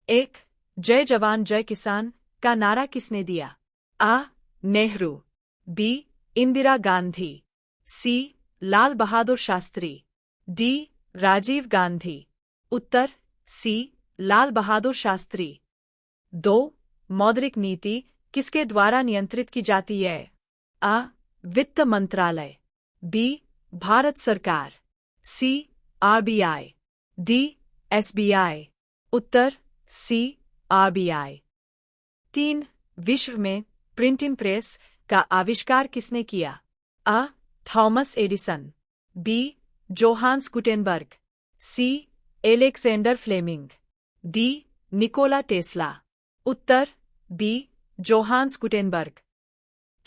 एक, जय जवान जय किसान का नारा किसने दिया? आ. नेहरू, बी. इंदिरा गांधी, सी. लाल बहादुर शास्त्री, डी. राजीव गांधी। उत्तर सी. लाल बहादुर शास्त्री। 2. मौद्रिक नीति किसके द्वारा नियंत्रित की जाती है? आ. वित्त मंत्रालय, बी. भारत सरकार, सी. RBI, D. एसबीआई। उत्तर सी. आरबीआई। 3. विश्व में प्रिंटिंग प्रेस का आविष्कार किसने किया? आ. Thomas Edison, B. Johannes Gutenberg, C. Alexander Fleming, D. Nikola Tesla. उत्तर B. Johannes Gutenberg.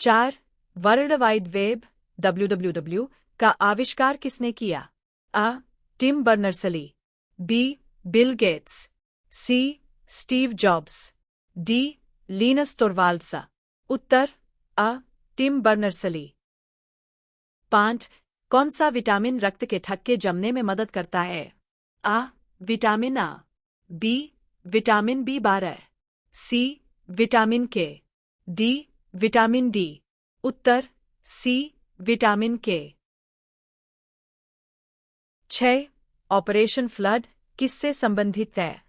4. World wide web WWW का आविष्कार किसने किया? आ. Tim Berners-Lee, B. Bill Gates, C. Steve Jobs, D. Linus Torvalds. उत्तर आ. Tim Berners-Lee. 5. कौन सा विटामिन रक्त के थक्के जमने में मदद करता है? आ. विटामिन आ, B. Vitamin B12, C. Vitamin K, D. Vitamin D. उत्तर C. Vitamin K. 6. Operation flood किससे संबंधित है?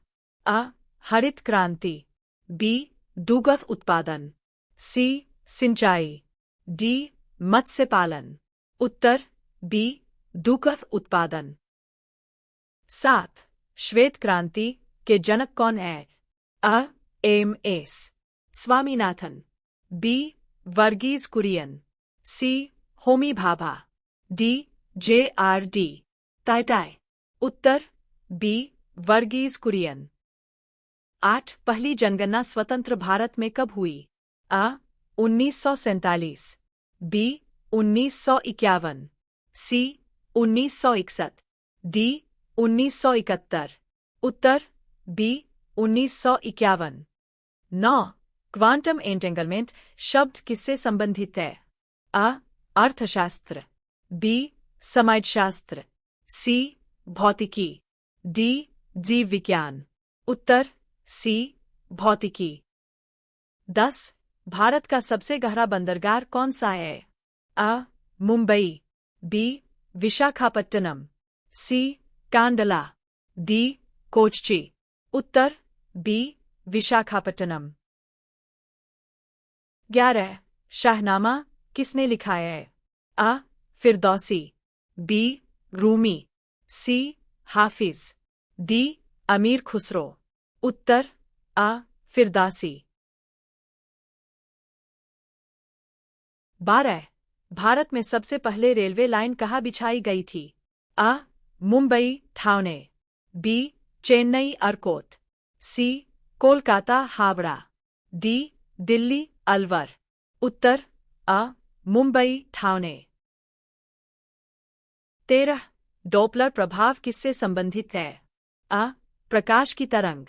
आ. हरित क्रांति, बी. दुग्ध उत्पादन, सी. सिंचाई, डी. मत्स्य पालन। उत्तर बी. दुग्ध उत्पादन। 7. श्वेत क्रांति के जनक कौन है? आ. एम.एस. स्वामीनाथन, बी. वर्गीज कुरियन, सी. होमी भाभा, डी. J.R.D. टाटा। उत्तर बी. वर्गीज कुरियन। 8. पहली जनगणना स्वतंत्र भारत में कब हुई? आ. 1947, बी. 1951, सी. 1961, डी. 1971। उत्तर बी. 1951। 9. क्वांटम एंटेंगलमेंट शब्द किससे संबंधित है? आ. अर्थशास्त्र, बी. समाजशास्त्र, सी. भौतिकी, डी. जीव विज्ञान। उत्तर सी. भौतिकी। 10. भारत का सबसे गहरा बंदरगाह कौन सा है? आ. मुंबई, बी. विशाखापट्टनम, सी. कांडला, डी. कोच्चि। उत्तर बी. विशाखापट्टनम। 11. शाहनामा किसने लिखा है? आ. फिरदौसी, बी. रूमी, सी. हाफिज, डी. अमीर खुसरो। उत्तर आ. फिरदौसी। 12. भारत में सबसे पहले रेलवे लाइन कहाँ बिछाई गई थी? आ. मुंबई ठाणे, बी. चेन्नई अरकोट, सी. कोलकाता हावड़ा, डी. दिल्ली अलवर। उत्तर आ. मुंबई ठाणे। 13. डॉपलर प्रभाव किससे संबंधित है? आ. प्रकाश की तरंग,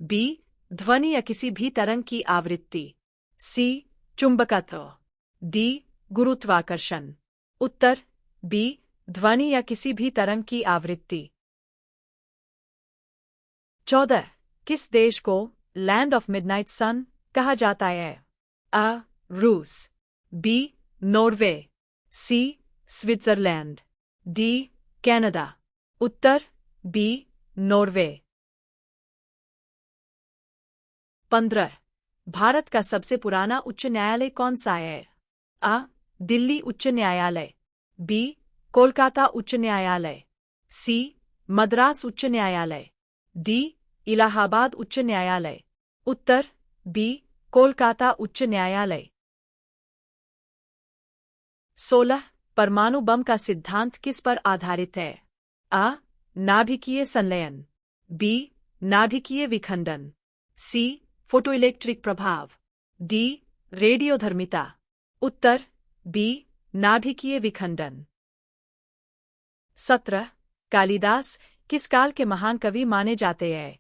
बी. ध्वनि या किसी भी तरंग की आवृत्ति, सी. चुंबकत्व, डी. गुरुत्वाकर्षण। उत्तर बी. ध्वनि या किसी भी तरंग की आवृत्ति। 14. किस देश को लैंड ऑफ मिडनाइट सन कहा जाता है? आ. रूस, B. Norway, C. Switzerland, D. Canada. उत्तर बी. नॉर्वे। 15. भारत का सबसे पुराना उच्च न्यायालय कौन सा है? आ. दिल्ली उच्च न्यायालय, बी. कोलकाता उच्च न्यायालय, सी. मद्रास उच्च न्यायालय, डी. इलाहाबाद उच्च न्यायालय। उत्तर बी. कोलकाता उच्च न्यायालय। 16. परमाणु बम का सिद्धांत किस पर आधारित है? आ. नाभिकीय संलयन, बी. नाभिकीय विखंडन, सी. फोटोइलेक्ट्रिक प्रभाव, डी. रेडियोधर्मिता। उत्तर बी. नाभिकीय विखंडन। 17. कालिदास किस काल के महान कवि माने जाते हैं?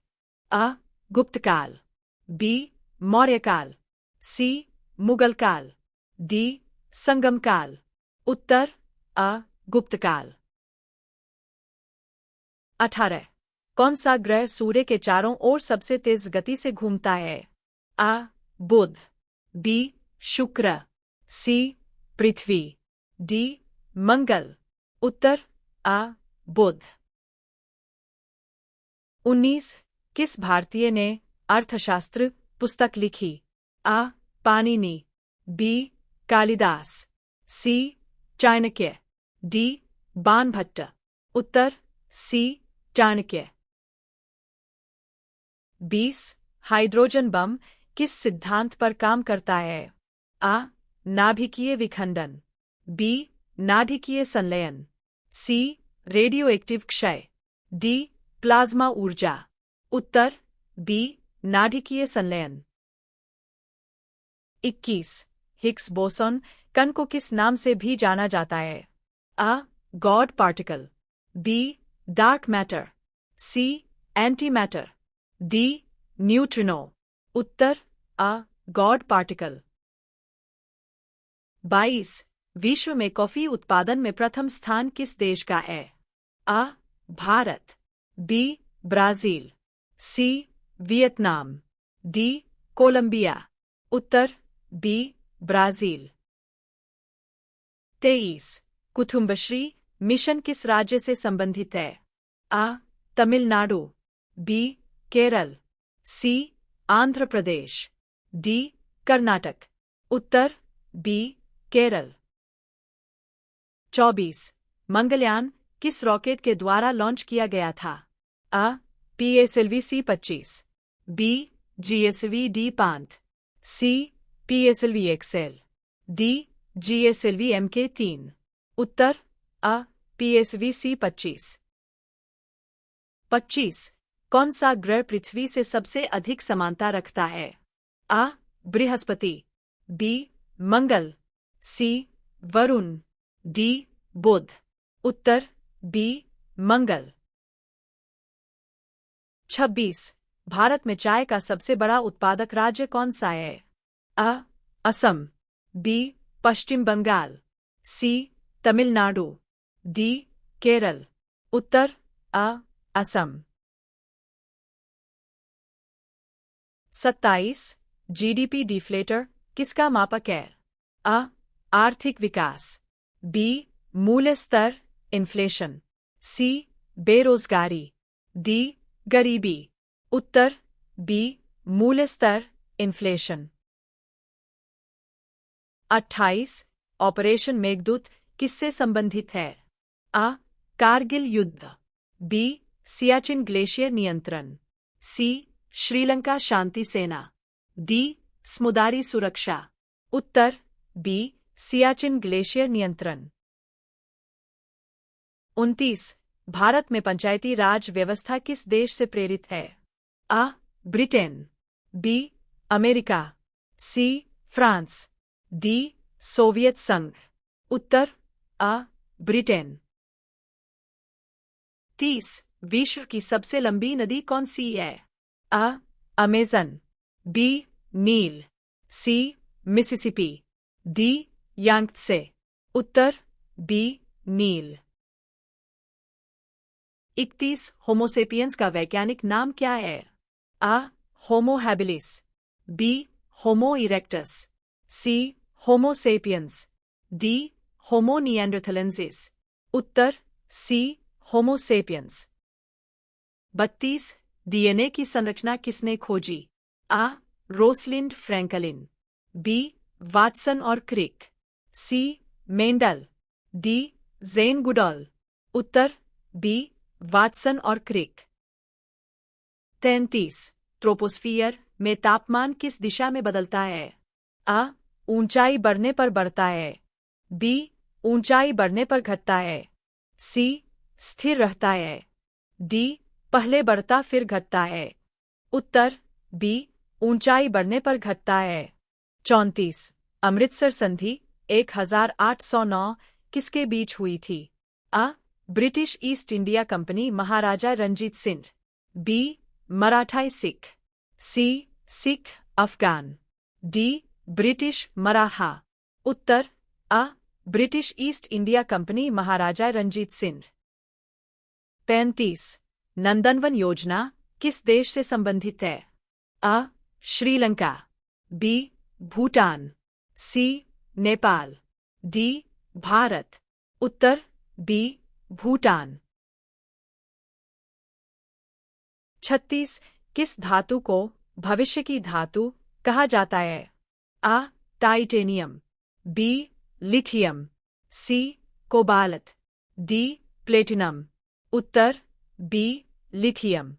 आ. गुप्त काल, बी. मौर्य काल, सी. मुगल काल, डी. संगम काल। उत्तर आ. गुप्त काल। 18. कौन सा ग्रह सूर्य के चारों ओर सबसे तेज गति से घूमता है? आ. बुध, बी. शुक्र, सी. पृथ्वी, डी. मंगल। उत्तर आ. बुध। 19. किस भारतीय ने अर्थशास्त्र पुस्तक लिखी? आ. पाणिनि, बी. कालिदास, सी. चाणक्य, डी. बाणभट्ट। उत्तर सी. चाणक्य। 20. हाइड्रोजन बम किस सिद्धांत पर काम करता है? आ. नाभिकीय विखंडन, बी. नाभिकीय संलयन, सी. रेडियोएक्टिव क्षय, डी. प्लाज्मा ऊर्जा। उत्तर बी. नाभिकीय संलयन। 21. हिग्स बोसॉन कण को किस नाम से भी जाना जाता है? आ. God particle, B. Dark matter, C. Anti matter, D. Neutrino. उत्तर आ. God particle. 22. विश्व में कॉफी उत्पादन में प्रथम स्थान किस देश का है? आ. Bharat, B. Brazil, C. Vietnam, D. Colombia. उत्तर बी. ब्राजील। 23. कुटुंबश्री मिशन किस राज्य से संबंधित है? आ. Tamil Nadu, B. Kerala, C. Andhra Pradesh, D. Karnataka. उत्तर बी. केरल। 24. मंगलयान किस रॉकेट के द्वारा लॉन्च किया गया था? आ. PSLV-C-25, B. GSLV-D5, C. PSLV-XL, D. GSLV-MK3। उत्तर आ. PSLV-C-25। 25. कौन सा ग्रह पृथ्वी से सबसे अधिक समानता रखता है? आ. बृहस्पति, बी. मंगल, सी. वरुण, डी. बुध। उत्तर बी. मंगल। 26. भारत में चाय का सबसे बड़ा उत्पादक राज्य कौन सा है? आ. असम, बी. पश्चिम बंगाल, सी. तमिलनाडु, डी. केरल। उत्तर आ. असम। 27. जीडीपी डिफ्लेटर किसका मापक है? आ. आर्थिक विकास, बी. मूल्य स्तर इन्फ्लेशन, सी. बेरोजगारी, डी. गरीबी। उत्तर बी. मूल्य स्तर इन्फ्लेशन। 28. ऑपरेशन मेघदूत किससे संबंधित है? आ. कारगिल युद्ध, बी. सियाचिन ग्लेशियर नियंत्रण, सी. श्रीलंका शांति सेना, डी. समुद्री सुरक्षा। उत्तर बी. सियाचिन ग्लेशियर नियंत्रण। 29. भारत में पंचायती राज व्यवस्था किस देश से प्रेरित है? आ. Britain, B. America, C. France, D. Soviet संघ। उत्तर आ. ब्रिटेन। 30. विश्व की सबसे लंबी नदी कौन सी है? आ. अमेज़न, बी. नील, सी. Mississippi, D. यांगत्से। उत्तर बी. नील। 31. होमोसेपियंस का वैज्ञानिक नाम क्या है? आ. Homo habilis, B. Homo erectus, C. Homo sapiens, D. Homo neanderthalensis. उत्तर सी. Homo sapiens. 32. डीएनए की संरचना किसने खोजी? आ. Rosalind Franklin, B. वाटसन और Crick, C. Mendel, D. Jane Goodall. उत्तर बी. वाटसन और क्रिक। 33. ट्रोपोस्फियर में तापमान किस दिशा में बदलता है? आ. ऊंचाई बढ़ने पर बढ़ता है, बी. ऊंचाई बढ़ने पर घटता है, सी. स्थिर रहता है, डी. पहले बढ़ता फिर घटता है। उत्तर बी. ऊंचाई बढ़ने पर घटता है। 34. अमृतसर संधि 1809 किसके बीच हुई थी? आ. ब्रिटिश ईस्ट इंडिया कंपनी महाराजा रंजीत सिंह, बी. मराठाई सिख, सी. सिख अफगान, डी. ब्रिटिश मराठा। उत्तर आ. ब्रिटिश ईस्ट इंडिया कंपनी महाराजा रंजीत सिंह। 35. नंदनवन योजना किस देश से संबंधित है? अ. श्रीलंका, बी. भूटान, सी. नेपाल, डी. भारत। उत्तर बी. भूटान। 36. किस धातु को भविष्य की धातु कहा जाता है? आ. Titanium, B. Lithium, C. Cobalt, D. Platinum. उत्तर बी. लिथियम।